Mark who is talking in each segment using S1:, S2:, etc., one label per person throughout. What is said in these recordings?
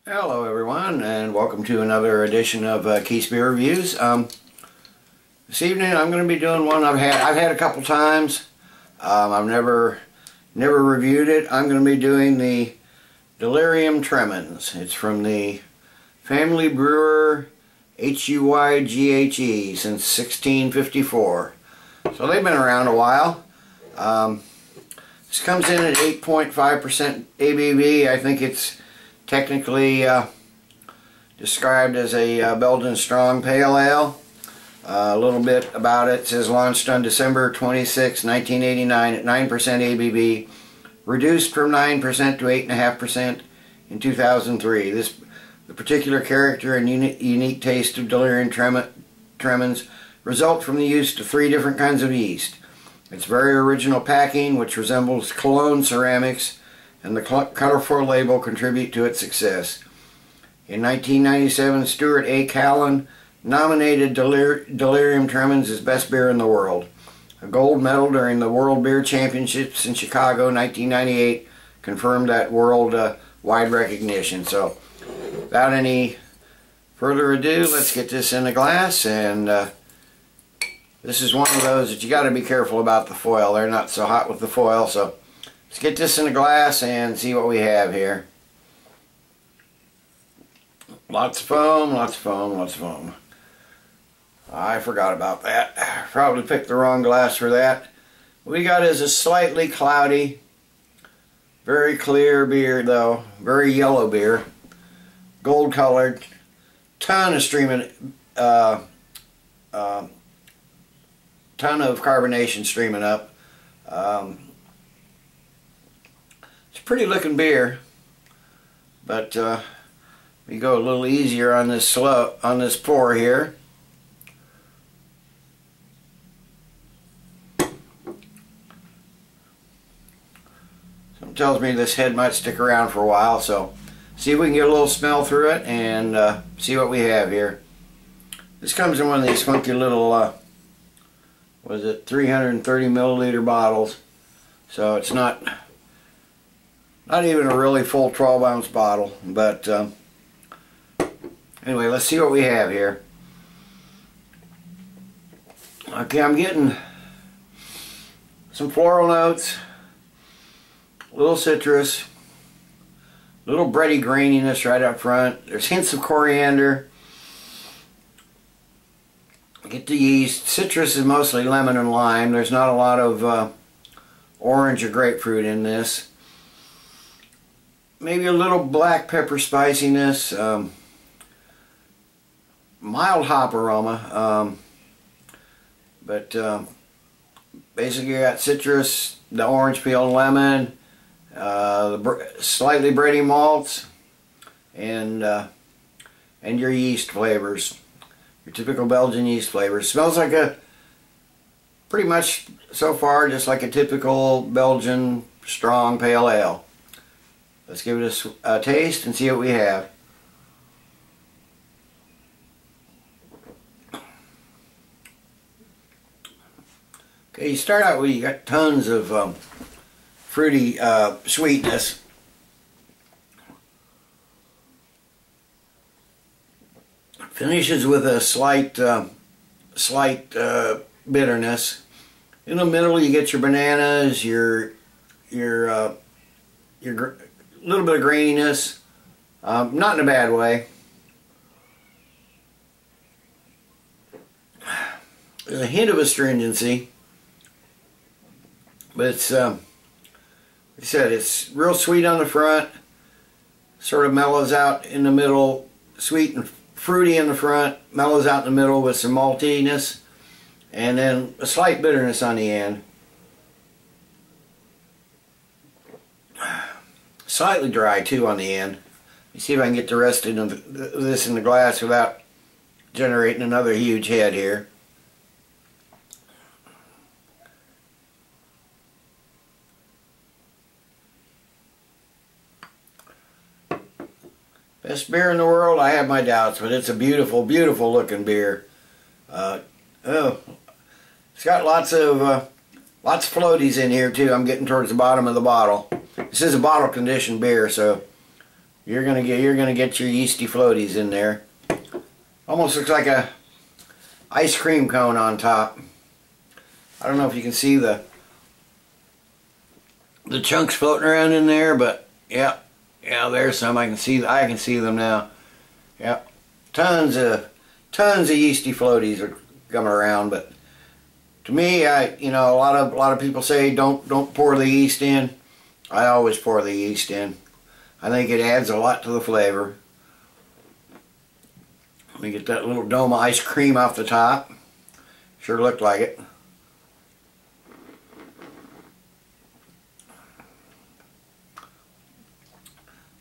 S1: Hello everyone, and welcome to another edition of Keith's Beer Reviews. This evening I'm going to be doing one I've had a couple times. I've never reviewed it. I'm going to be doing the Delirium Tremens. It's from the family brewer Huyghe since 1654. So they've been around a while. This comes in at 8.5% ABV. I think it's technically described as a Belgian strong pale ale. A little bit about it. It says launched on December 26, 1989 at 9% ABV, reduced from 9% to 8.5% in 2003. The particular character and unique taste of Delirium Tremens result from the use of 3 different kinds of yeast. Its very original packing, which resembles cologne ceramics, and the colourful label contribute to its success. In 1997, Stuart A. Kallen nominated Delirium Tremens as best beer in the world. A gold medal during the World Beer Championships in Chicago 1998 confirmed that world-wide recognition. So, without any further ado, let's get this in a glass. And this is one of those that you got to be careful about the foil. They're not so hot with the foil, so let's get this in a glass and see what we have here. Lots of foam, lots of foam, lots of foam. I forgot about that. Probably picked the wrong glass for that. What we got is a slightly cloudy, very clear beer though, very yellow beer, gold colored, ton of streaming, ton of carbonation streaming up. It's a pretty looking beer, but we go a little easier on this pour here. Something tells me this head might stick around for a while, so see if we can get a little smell through it and see what we have here. This comes in one of these funky little, what is it, 330 milliliter bottles, so it's not even a really full 12-ounce bottle, but anyway, let's see what we have here. Okay, I'm getting some floral notes, a little citrus, a little bready graininess right up front. There's hints of coriander. Get the yeast. Citrus is mostly lemon and lime. There's not a lot of orange or grapefruit in this. Maybe a little black pepper spiciness. Mild hop aroma. But basically you got citrus, the orange peel and lemon, the slightly bready malts, and your yeast flavors. Your typical Belgian yeast flavors. Smells like pretty much so far just like a typical Belgian strong pale ale. Let's give it a taste and see what we have. Okay, you start out with, you got tons of fruity sweetness. Finishes with a slight bitterness. In the middle you get your bananas, your little bit of graininess, not in a bad way. There's a hint of astringency, but it's like I said, it's real sweet on the front, sort of mellows out in the middle, sweet and fruity in the front, mellows out in the middle with some maltiness, and then a slight bitterness on the end. Slightly dry too on the end. Let me see if I can get the rest of this in the glass without generating another huge head here. Best beer in the world? I have my doubts, but it's a beautiful, beautiful looking beer. It's got lots of floaties in here too. I'm getting towards the bottom of the bottle. This is a bottle conditioned beer, so you're gonna get your yeasty floaties in there. Almost looks like a ice cream cone on top. I don't know if you can see the chunks floating around in there, but yeah, there's some. I can see them now. Yeah, tons of yeasty floaties are coming around. But to me, you know, a lot of people say don't pour the yeast in. I always pour the yeast in. I think it adds a lot to the flavor. Let me get that little dome of ice cream off the top. Sure looked like it.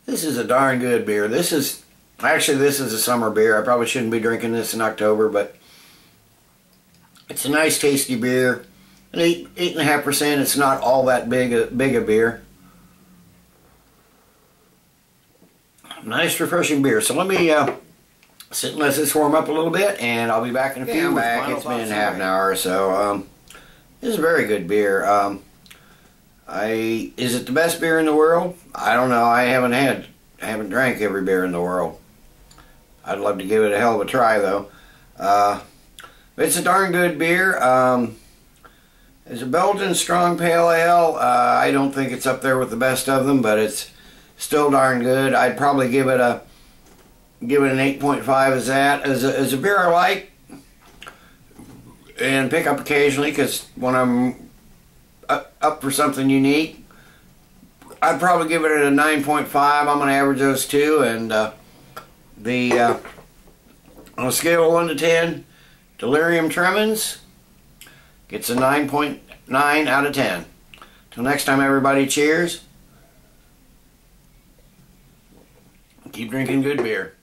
S1: This is a darn good beer. This is a summer beer. I probably shouldn't be drinking this in October, but it's a nice tasty beer. An 8.5%. It's not all that big a beer. Nice refreshing beer. So let me sit and let this warm up a little bit, and I'll be back in a few. It's been half an hour or so. This is a very good beer. Is it the best beer in the world? I don't know. I haven't drank every beer in the world. I'd love to give it a hell of a try though. But it's a darn good beer. It's a Belgian strong pale ale. I don't think it's up there with the best of them, but it's still darn good. I'd probably give it an 8.5 as that. As a beer I like and pick up occasionally, because when I'm up for something unique, I'd probably give it a 9.5. I'm going to average those two, and on a scale of 1 to 10, Delirium Tremens gets a 9.9 out of 10. Till next time, everybody, cheers. Keep drinking good beer.